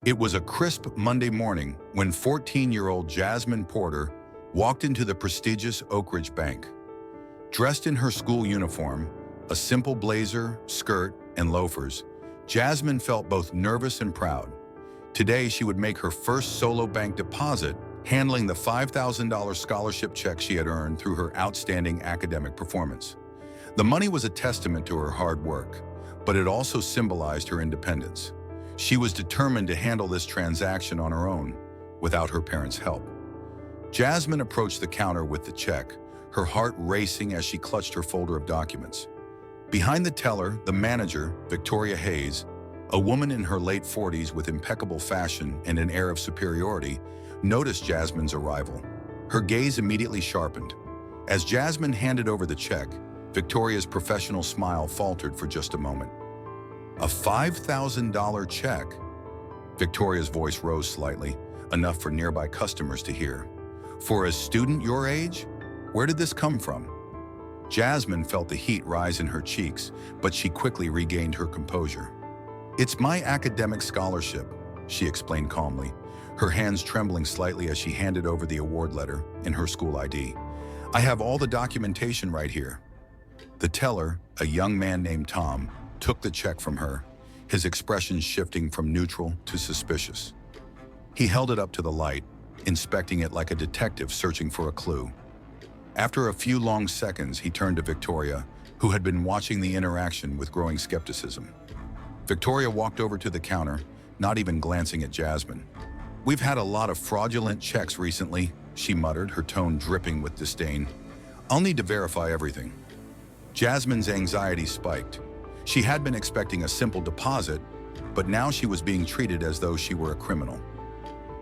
It was a crisp Monday morning when 14-year-old Jasmine Porter walked into the prestigious Oak Ridge Bank. Dressed in her school uniform, a simple blazer, skirt, and loafers, Jasmine felt both nervous and proud. Today, she would make her first solo bank deposit, handling the $5,000 scholarship check she had earned through her outstanding academic performance. The money was a testament to her hard work, but it also symbolized her independence. She was determined to handle this transaction on her own, without her parents' help. Jasmine approached the counter with the check, her heart racing as she clutched her folder of documents. Behind the teller, the manager, Victoria Hayes, a woman in her late 40s with impeccable fashion and an air of superiority, noticed Jasmine's arrival. Her gaze immediately sharpened. As Jasmine handed over the check, Victoria's professional smile faltered for just a moment. A $5,000 check? Victoria's voice rose slightly, enough for nearby customers to hear. For a student your age? Where did this come from? Jasmine felt the heat rise in her cheeks, but she quickly regained her composure. It's my academic scholarship, she explained calmly, her hands trembling slightly as she handed over the award letter and her school ID. I have all the documentation right here. The teller, a young man named Tom, took the check from her, his expression shifting from neutral to suspicious. He held it up to the light, inspecting it like a detective searching for a clue. After a few long seconds, he turned to Victoria, who had been watching the interaction with growing skepticism. Victoria walked over to the counter, not even glancing at Jasmine. We've had a lot of fraudulent checks recently, she muttered, her tone dripping with disdain. I'll need to verify everything. Jasmine's anxiety spiked. She had been expecting a simple deposit, but now she was being treated as though she were a criminal.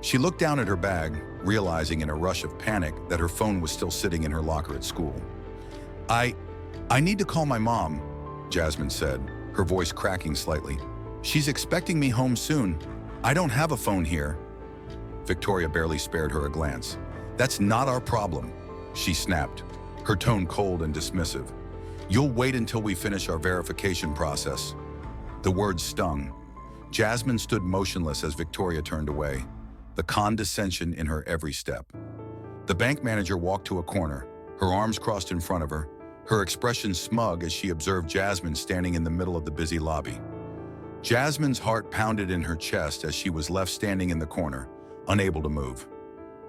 She looked down at her bag, realizing in a rush of panic that her phone was still sitting in her locker at school. I need to call my mom, Jasmine said, her voice cracking slightly. She's expecting me home soon. I don't have a phone here. Victoria barely spared her a glance. That's not our problem, she snapped, her tone cold and dismissive. You'll wait until we finish our verification process. The words stung. Jasmine stood motionless as Victoria turned away, the condescension in her every step. The bank manager walked to a corner, her arms crossed in front of her, her expression smug as she observed Jasmine standing in the middle of the busy lobby. Jasmine's heart pounded in her chest as she was left standing in the corner, unable to move.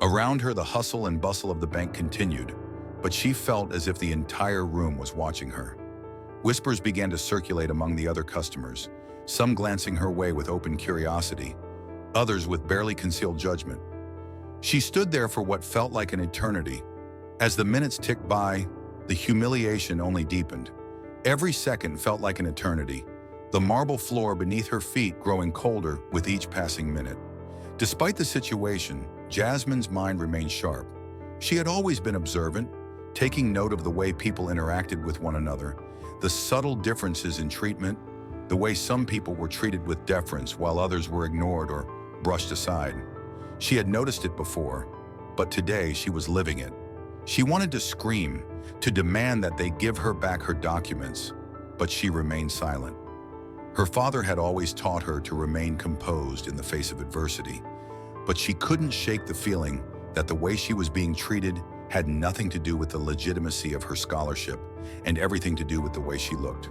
Around her, the hustle and bustle of the bank continued, but she felt as if the entire room was watching her. Whispers began to circulate among the other customers, some glancing her way with open curiosity, others with barely concealed judgment. She stood there for what felt like an eternity. As the minutes ticked by, the humiliation only deepened. Every second felt like an eternity, the marble floor beneath her feet growing colder with each passing minute. Despite the situation, Jasmine's mind remained sharp. She had always been observant, taking note of the way people interacted with one another, the subtle differences in treatment, the way some people were treated with deference while others were ignored or brushed aside. She had noticed it before, but today she was living it. She wanted to scream, to demand that they give her back her documents, but she remained silent. Her father had always taught her to remain composed in the face of adversity, but she couldn't shake the feeling that the way she was being treated had nothing to do with the legitimacy of her scholarship and everything to do with the way she looked.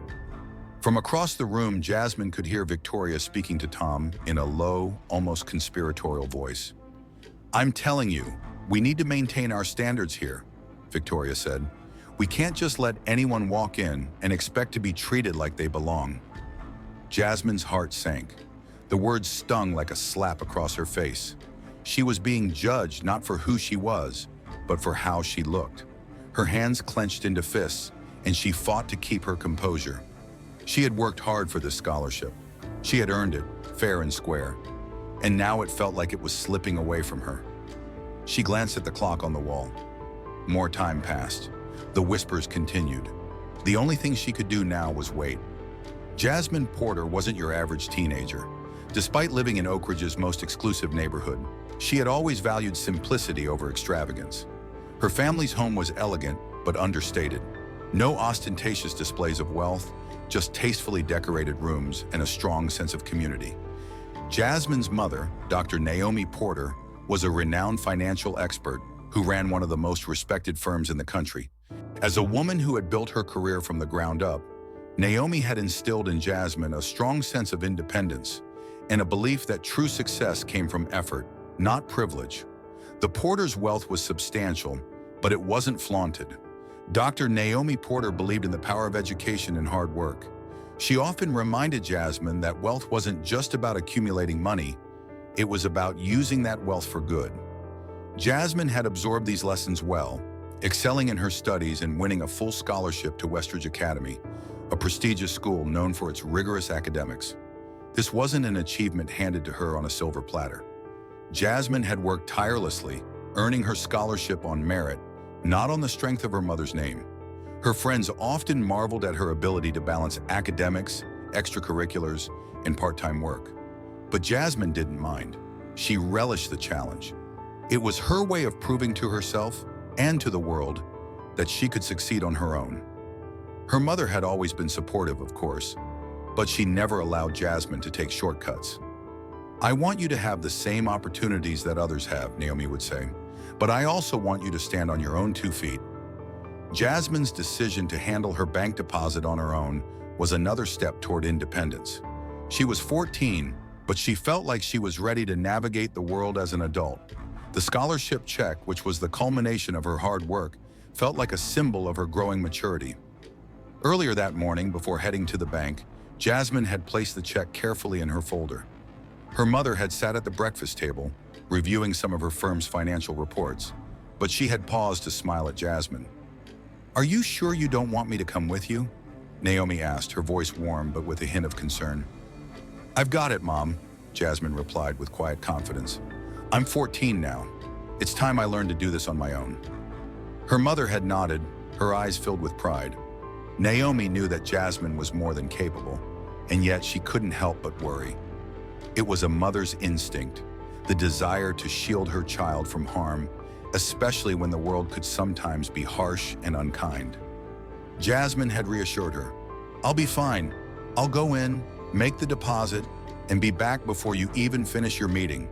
From across the room, Jasmine could hear Victoria speaking to Tom in a low, almost conspiratorial voice. I'm telling you, we need to maintain our standards here, Victoria said. We can't just let anyone walk in and expect to be treated like they belong. Jasmine's heart sank. The words stung like a slap across her face. She was being judged not for who she was, but for how she looked. Her hands clenched into fists, and she fought to keep her composure. She had worked hard for this scholarship. She had earned it, fair and square, and now it felt like it was slipping away from her. She glanced at the clock on the wall. More time passed. The whispers continued. The only thing she could do now was wait. Jasmine Porter wasn't your average teenager. Despite living in Oak Ridge's most exclusive neighborhood, she had always valued simplicity over extravagance. Her family's home was elegant but understated. No ostentatious displays of wealth, just tastefully decorated rooms and a strong sense of community. Jasmine's mother, Dr. Naomi Porter, was a renowned financial expert who ran one of the most respected firms in the country. As a woman who had built her career from the ground up, Naomi had instilled in Jasmine a strong sense of independence and a belief that true success came from effort, not privilege. The Porters' wealth was substantial, but it wasn't flaunted. Dr. Naomi Porter believed in the power of education and hard work. She often reminded Jasmine that wealth wasn't just about accumulating money, it was about using that wealth for good. Jasmine had absorbed these lessons well, excelling in her studies and winning a full scholarship to Westridge Academy, a prestigious school known for its rigorous academics. This wasn't an achievement handed to her on a silver platter. Jasmine had worked tirelessly, earning her scholarship on merit, not on the strength of her mother's name. Her friends often marveled at her ability to balance academics, extracurriculars, and part-time work. But Jasmine didn't mind. She relished the challenge. It was her way of proving to herself and to the world that she could succeed on her own. Her mother had always been supportive, of course, but she never allowed Jasmine to take shortcuts. "I want you to have the same opportunities that others have," Naomi would say, "but I also want you to stand on your own 2 feet." Jasmine's decision to handle her bank deposit on her own was another step toward independence. She was 14, but she felt like she was ready to navigate the world as an adult. The scholarship check, which was the culmination of her hard work, felt like a symbol of her growing maturity. Earlier that morning, before heading to the bank, Jasmine had placed the check carefully in her folder. Her mother had sat at the breakfast table, reviewing some of her firm's financial reports, but she had paused to smile at Jasmine. "Are you sure you don't want me to come with you?" Naomi asked, her voice warm but with a hint of concern. "I've got it, Mom," Jasmine replied with quiet confidence. "I'm 14 now. It's time I learned to do this on my own." Her mother had nodded, her eyes filled with pride. Naomi knew that Jasmine was more than capable, and yet she couldn't help but worry. It was a mother's instinct, the desire to shield her child from harm, especially when the world could sometimes be harsh and unkind. Jasmine had reassured her, "I'll be fine. I'll go in, make the deposit, and be back before you even finish your meeting."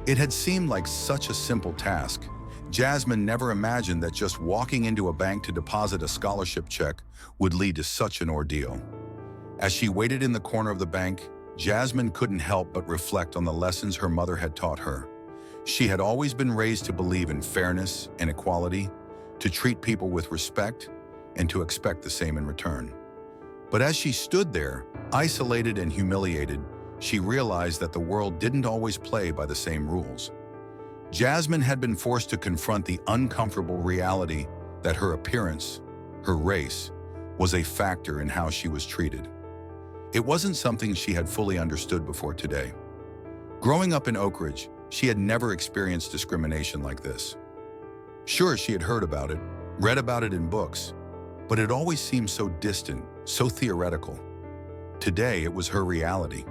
It had seemed like such a simple task. Jasmine never imagined that just walking into a bank to deposit a scholarship check would lead to such an ordeal. As she waited in the corner of the bank, Jasmine couldn't help but reflect on the lessons her mother had taught her. She had always been raised to believe in fairness and equality, to treat people with respect, and to expect the same in return. But as she stood there, isolated and humiliated, she realized that the world didn't always play by the same rules. Jasmine had been forced to confront the uncomfortable reality that her appearance, her race, was a factor in how she was treated. It wasn't something she had fully understood before today. Growing up in Oak Ridge, she had never experienced discrimination like this. Sure, she had heard about it, read about it in books, but it always seemed so distant, so theoretical. Today, it was her reality.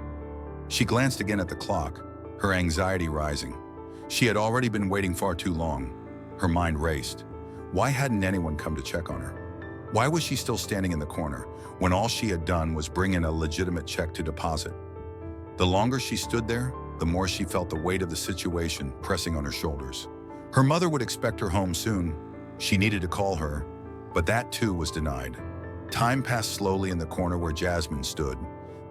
She glanced again at the clock, her anxiety rising. She had already been waiting far too long. Her mind raced. Why hadn't anyone come to check on her? Why was she still standing in the corner when all she had done was bring in a legitimate check to deposit? The longer she stood there, the more she felt the weight of the situation pressing on her shoulders. Her mother would expect her home soon. She needed to call her, but that too was denied. Time passed slowly in the corner where Jasmine stood,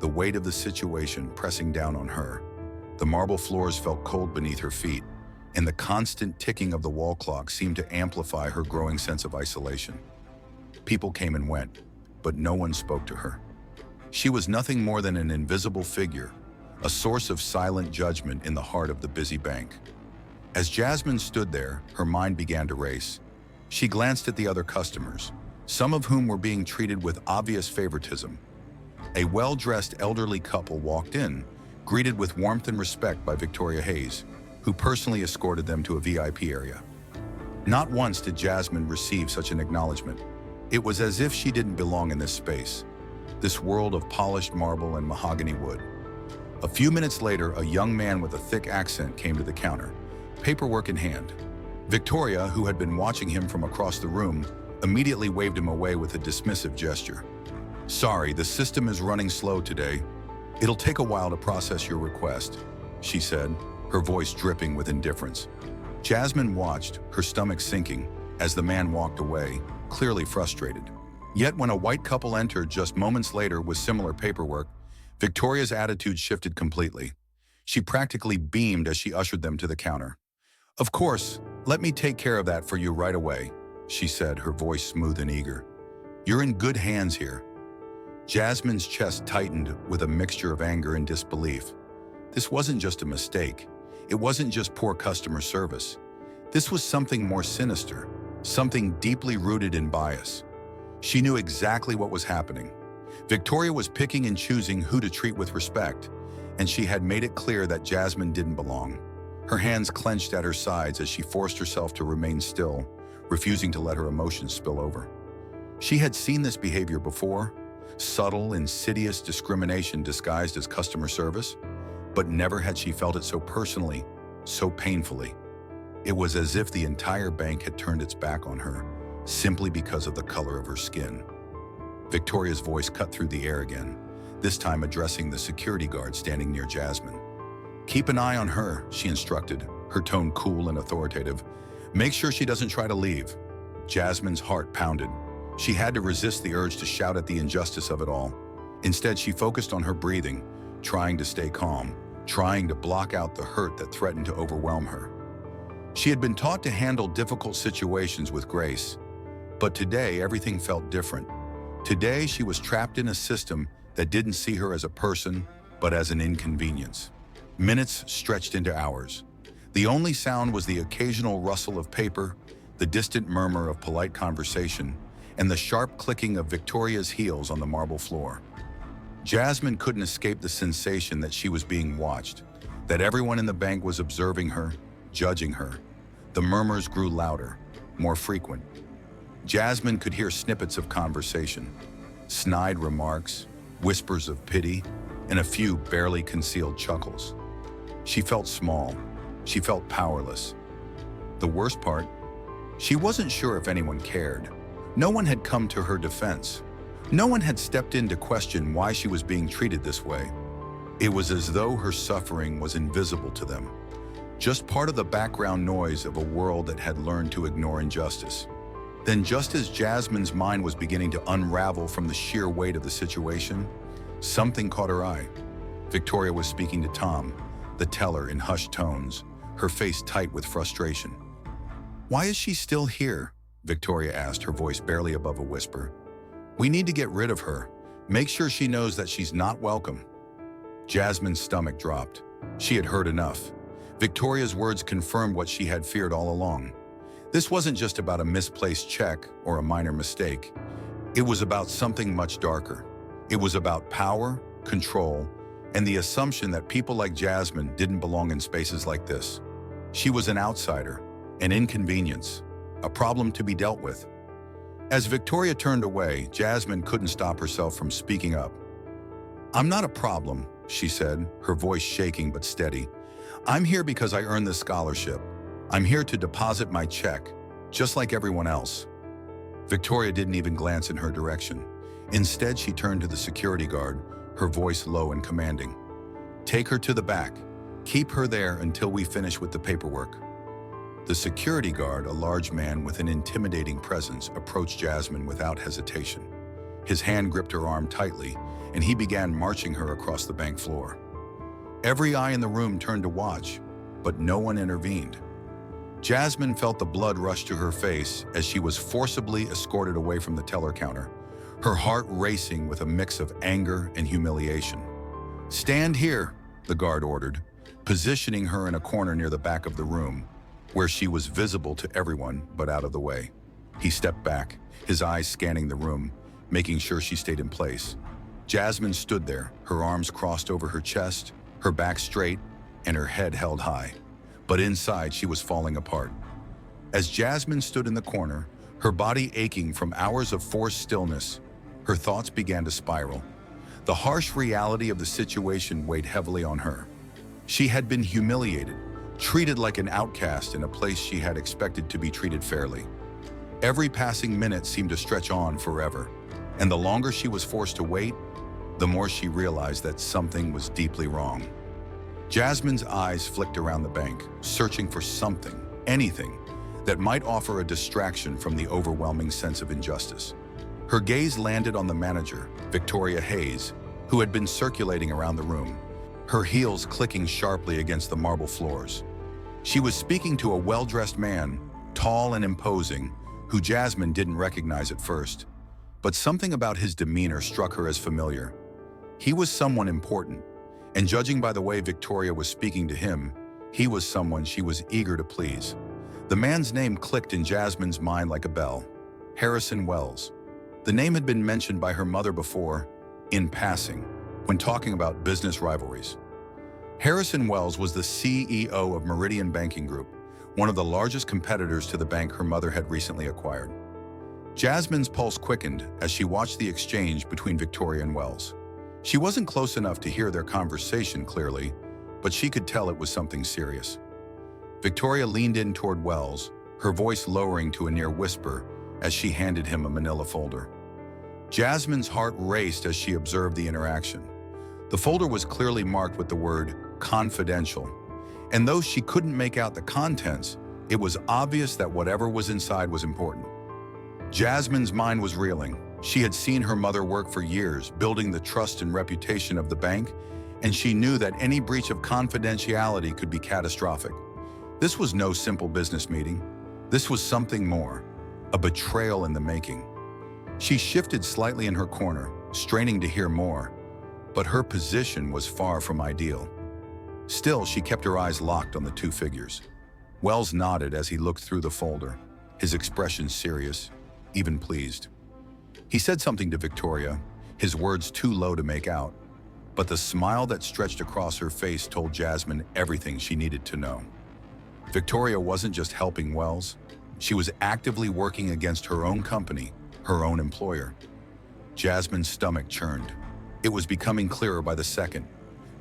the weight of the situation pressing down on her. The marble floors felt cold beneath her feet, and the constant ticking of the wall clock seemed to amplify her growing sense of isolation. People came and went, but no one spoke to her. She was nothing more than an invisible figure, a source of silent judgment in the heart of the busy bank. As Jasmine stood there, her mind began to race. She glanced at the other customers, some of whom were being treated with obvious favoritism. A well-dressed elderly couple walked in, greeted with warmth and respect by Victoria Hayes, who personally escorted them to a VIP area. Not once did Jasmine receive such an acknowledgement. It was as if she didn't belong in this space, this world of polished marble and mahogany wood. A few minutes later, a young man with a thick accent came to the counter, paperwork in hand. Victoria, who had been watching him from across the room, immediately waved him away with a dismissive gesture. "Sorry, the system is running slow today." "It'll take a while to process your request," she said, her voice dripping with indifference. Jasmine watched, her stomach sinking, as the man walked away, clearly frustrated. Yet when a white couple entered just moments later with similar paperwork, Victoria's attitude shifted completely. She practically beamed as she ushered them to the counter. "Of course, let me take care of that for you right away," she said, her voice smooth and eager. "You're in good hands here." Jasmine's chest tightened with a mixture of anger and disbelief. This wasn't just a mistake. It wasn't just poor customer service. This was something more sinister, something deeply rooted in bias. She knew exactly what was happening. Victoria was picking and choosing who to treat with respect, and she had made it clear that Jasmine didn't belong. Her hands clenched at her sides as she forced herself to remain still, refusing to let her emotions spill over. She had seen this behavior before, subtle, insidious discrimination disguised as customer service, but never had she felt it so personally, so painfully. It was as if the entire bank had turned its back on her, simply because of the color of her skin. Victoria's voice cut through the air again, this time addressing the security guard standing near Jasmine. "Keep an eye on her," she instructed, her tone cool and authoritative. "Make sure she doesn't try to leave." Jasmine's heart pounded. She had to resist the urge to shout at the injustice of it all. Instead, she focused on her breathing, trying to stay calm, trying to block out the hurt that threatened to overwhelm her. She had been taught to handle difficult situations with grace, but today everything felt different. Today she was trapped in a system that didn't see her as a person, but as an inconvenience. Minutes stretched into hours. The only sound was the occasional rustle of paper, the distant murmur of polite conversation, and the sharp clicking of Victoria's heels on the marble floor. Jasmine couldn't escape the sensation that she was being watched, that everyone in the bank was observing her, judging her. The murmurs grew louder, more frequent. Jasmine could hear snippets of conversation, snide remarks, whispers of pity, and a few barely concealed chuckles. She felt small. She felt powerless. The worst part, she wasn't sure if anyone cared. No one had come to her defense. No one had stepped in to question why she was being treated this way. It was as though her suffering was invisible to them, just part of the background noise of a world that had learned to ignore injustice. Then, just as Jasmine's mind was beginning to unravel from the sheer weight of the situation, something caught her eye. Victoria was speaking to Tom, the teller, in hushed tones, her face tight with frustration. "Why is she still here?" Victoria asked, her voice barely above a whisper. "We need to get rid of her. Make sure she knows that she's not welcome." Jasmine's stomach dropped. She had heard enough. Victoria's words confirmed what she had feared all along. This wasn't just about a misplaced check or a minor mistake. It was about something much darker. It was about power, control, and the assumption that people like Jasmine didn't belong in spaces like this. She was an outsider, an inconvenience, a problem to be dealt with. As Victoria turned away, Jasmine couldn't stop herself from speaking up. "I'm not a problem," she said, her voice shaking but steady. "I'm here because I earned this scholarship. I'm here to deposit my check, just like everyone else." Victoria didn't even glance in her direction. Instead, she turned to the security guard, her voice low and commanding. "Take her to the back. Keep her there until we finish with the paperwork." The security guard, a large man with an intimidating presence, approached Jasmine without hesitation. His hand gripped her arm tightly, and he began marching her across the bank floor. Every eye in the room turned to watch, but no one intervened. Jasmine felt the blood rush to her face as she was forcibly escorted away from the teller counter, her heart racing with a mix of anger and humiliation. "Stand here," the guard ordered, positioning her in a corner near the back of the room, where she was visible to everyone but out of the way. He stepped back, his eyes scanning the room, making sure she stayed in place. Jasmine stood there, her arms crossed over her chest, her back straight, and her head held high. But inside, she was falling apart. As Jasmine stood in the corner, her body aching from hours of forced stillness, her thoughts began to spiral. The harsh reality of the situation weighed heavily on her. She had been humiliated, treated like an outcast in a place she had expected to be treated fairly. Every passing minute seemed to stretch on forever, and the longer she was forced to wait, the more she realized that something was deeply wrong. Jasmine's eyes flicked around the bank, searching for something, anything, that might offer a distraction from the overwhelming sense of injustice. Her gaze landed on the manager, Victoria Hayes, who had been circulating around the room, her heels clicking sharply against the marble floors. She was speaking to a well-dressed man, tall and imposing, who Jasmine didn't recognize at first. But something about his demeanor struck her as familiar. He was someone important, and judging by the way Victoria was speaking to him, he was someone she was eager to please. The man's name clicked in Jasmine's mind like a bell. Harrison Wells. The name had been mentioned by her mother before, in passing, when talking about business rivalries. Harrison Wells was the CEO of Meridian Banking Group, one of the largest competitors to the bank her mother had recently acquired. Jasmine's pulse quickened as she watched the exchange between Victoria and Wells. She wasn't close enough to hear their conversation clearly, but she could tell it was something serious. Victoria leaned in toward Wells, her voice lowering to a near whisper as she handed him a manila folder. Jasmine's heart raced as she observed the interaction. The folder was clearly marked with the word confidential, and though she couldn't make out the contents, it was obvious that whatever was inside was important. Jasmine's mind was reeling. She had seen her mother work for years, building the trust and reputation of the bank, and she knew that any breach of confidentiality could be catastrophic. This was no simple business meeting. This was something more, a betrayal in the making. She shifted slightly in her corner, straining to hear more, but her position was far from ideal. Still, she kept her eyes locked on the two figures. Wells nodded as he looked through the folder, his expression serious, even pleased. He said something to Victoria, his words too low to make out, but the smile that stretched across her face told Jasmine everything she needed to know. Victoria wasn't just helping Wells, she was actively working against her own company, her own employer. Jasmine's stomach churned. It was becoming clearer by the second.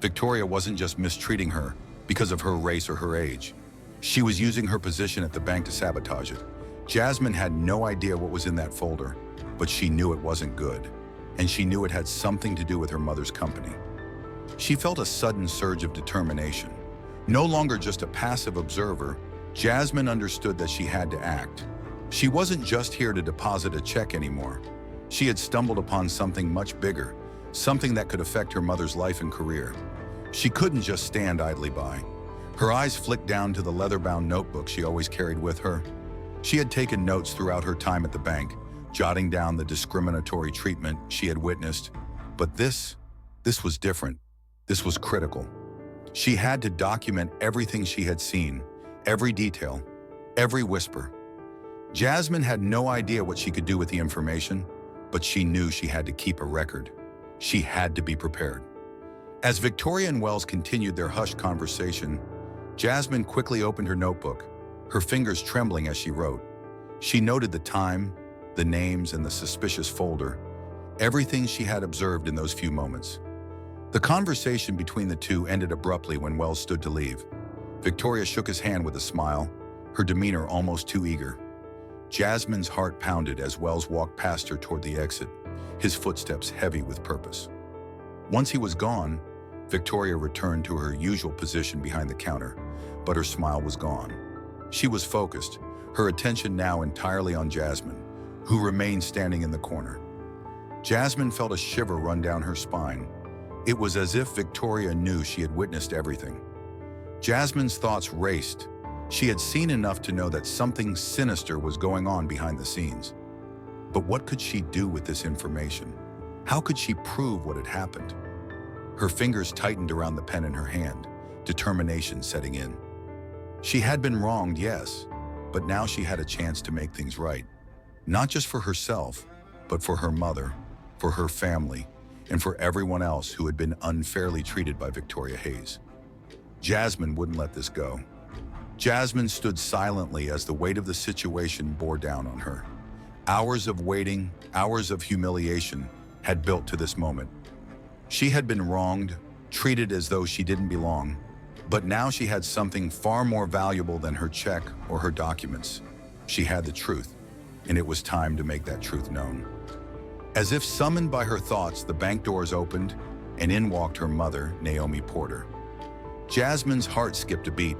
Victoria wasn't just mistreating her because of her race or her age. She was using her position at the bank to sabotage it. Jasmine had no idea what was in that folder, but she knew it wasn't good, and she knew it had something to do with her mother's company. She felt a sudden surge of determination. No longer just a passive observer, Jasmine understood that she had to act. She wasn't just here to deposit a check anymore. She had stumbled upon something much bigger, something that could affect her mother's life and career. She couldn't just stand idly by. Her eyes flicked down to the leather-bound notebook she always carried with her. She had taken notes throughout her time at the bank, jotting down the discriminatory treatment she had witnessed. But this was different. This was critical. She had to document everything she had seen, every detail, every whisper. Jasmine had no idea what she could do with the information, but she knew she had to keep a record. She had to be prepared. As Victoria and Wells continued their hushed conversation, Jasmine quickly opened her notebook, her fingers trembling as she wrote. She noted the time, the names, and the suspicious folder, everything she had observed in those few moments. The conversation between the two ended abruptly when Wells stood to leave. Victoria shook his hand with a smile, her demeanor almost too eager. Jasmine's heart pounded as Wells walked past her toward the exit, his footsteps heavy with purpose. Once he was gone, Victoria returned to her usual position behind the counter, but her smile was gone. She was focused, her attention now entirely on Jasmine, who remained standing in the corner. Jasmine felt a shiver run down her spine. It was as if Victoria knew she had witnessed everything. Jasmine's thoughts raced. She had seen enough to know that something sinister was going on behind the scenes. But what could she do with this information? How could she prove what had happened? Her fingers tightened around the pen in her hand, determination setting in. She had been wronged, yes, but now she had a chance to make things right. Not just for herself, but for her mother, for her family, and for everyone else who had been unfairly treated by Victoria Hayes. Jasmine wouldn't let this go. Jasmine stood silently as the weight of the situation bore down on her. Hours of waiting, hours of humiliation had built to this moment. She had been wronged, treated as though she didn't belong, but now she had something far more valuable than her check or her documents. She had the truth, and it was time to make that truth known. As if summoned by her thoughts, the bank doors opened, and in walked her mother, Naomi Porter. Jasmine's heart skipped a beat.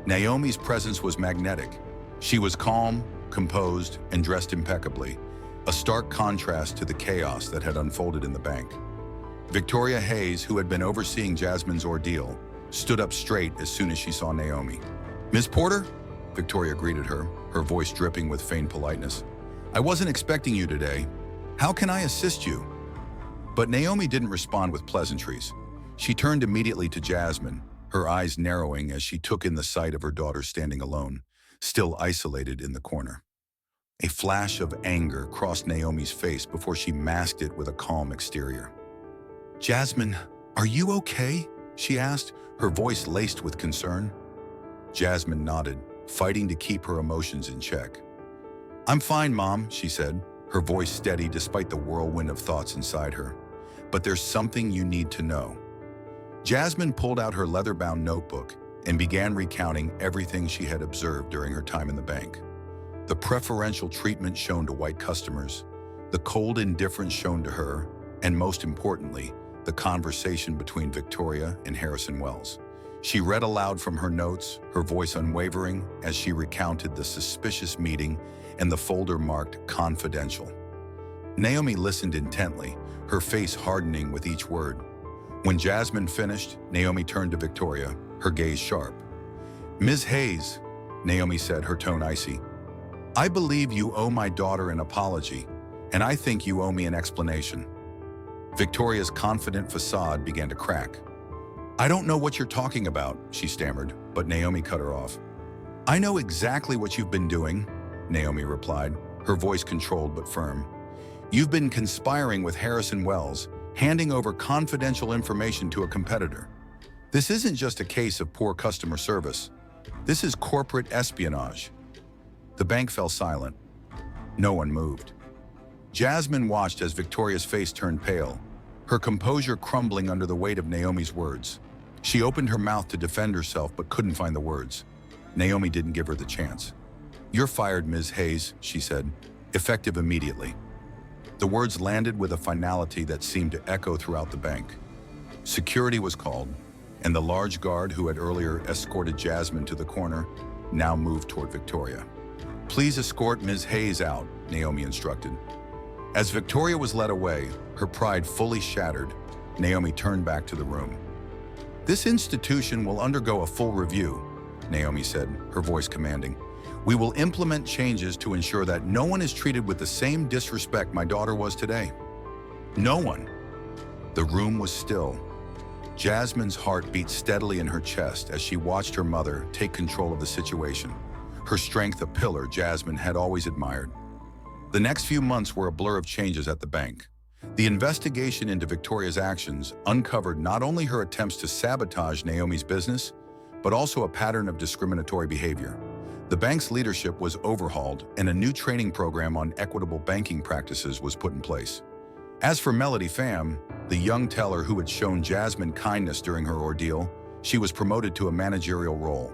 Naomi's presence was magnetic. She was calm, composed, and dressed impeccably, a stark contrast to the chaos that had unfolded in the bank. Victoria Hayes, who had been overseeing Jasmine's ordeal, stood up straight as soon as she saw Naomi. "Ms. Porter?" Victoria greeted her, her voice dripping with feigned politeness. "I wasn't expecting you today. How can I assist you?" But Naomi didn't respond with pleasantries. She turned immediately to Jasmine, her eyes narrowing as she took in the sight of her daughter standing alone, still isolated in the corner. A flash of anger crossed Naomi's face before she masked it with a calm exterior. "Jasmine, are you okay?" she asked, her voice laced with concern. Jasmine nodded, fighting to keep her emotions in check. "I'm fine, Mom," she said, her voice steady despite the whirlwind of thoughts inside her. "But there's something you need to know." Jasmine pulled out her leather-bound notebook and began recounting everything she had observed during her time in the bank. The preferential treatment shown to white customers, the cold indifference shown to her, and most importantly, the conversation between Victoria and Harrison Wells. She read aloud from her notes, her voice unwavering, as she recounted the suspicious meeting and the folder marked confidential. Naomi listened intently, her face hardening with each word. When Jasmine finished, Naomi turned to Victoria, her gaze sharp. "Ms. Hayes," Naomi said, her tone icy, "I believe you owe my daughter an apology, and I think you owe me an explanation." Victoria's confident facade began to crack. "I don't know what you're talking about," she stammered, but Naomi cut her off. "I know exactly what you've been doing," Naomi replied, her voice controlled but firm. "You've been conspiring with Harrison Wells, handing over confidential information to a competitor. This isn't just a case of poor customer service. This is corporate espionage." The bank fell silent. No one moved. Jasmine watched as Victoria's face turned pale, her composure crumbling under the weight of Naomi's words. She opened her mouth to defend herself but couldn't find the words. Naomi didn't give her the chance. "You're fired, Ms. Hayes," she said, "effective immediately." The words landed with a finality that seemed to echo throughout the bank. Security was called, and the large guard who had earlier escorted Jasmine to the corner now moved toward Victoria. "Please escort Ms. Hayes out," Naomi instructed. As Victoria was led away, her pride fully shattered, Naomi turned back to the room. "This institution will undergo a full review," Naomi said, her voice commanding. "We will implement changes to ensure that no one is treated with the same disrespect my daughter was today. No one." The room was still. Jasmine's heart beat steadily in her chest as she watched her mother take control of the situation, her strength a pillar Jasmine had always admired. The next few months were a blur of changes at the bank. The investigation into Victoria's actions uncovered not only her attempts to sabotage Naomi's business, but also a pattern of discriminatory behavior. The bank's leadership was overhauled, and a new training program on equitable banking practices was put in place. As for Melody Pham, the young teller who had shown Jasmine kindness during her ordeal, she was promoted to a managerial role.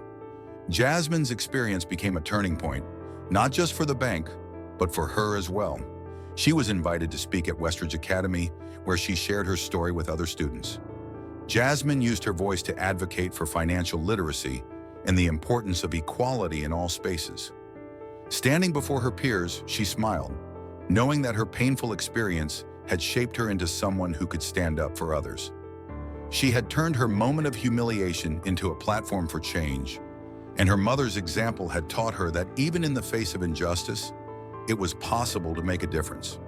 Jasmine's experience became a turning point, not just for the bank, but for her as well. She was invited to speak at Westridge Academy, where she shared her story with other students. Jasmine used her voice to advocate for financial literacy and the importance of equality in all spaces. Standing before her peers, she smiled, knowing that her painful experience had shaped her into someone who could stand up for others. She had turned her moment of humiliation into a platform for change, and her mother's example had taught her that even in the face of injustice, it was possible to make a difference.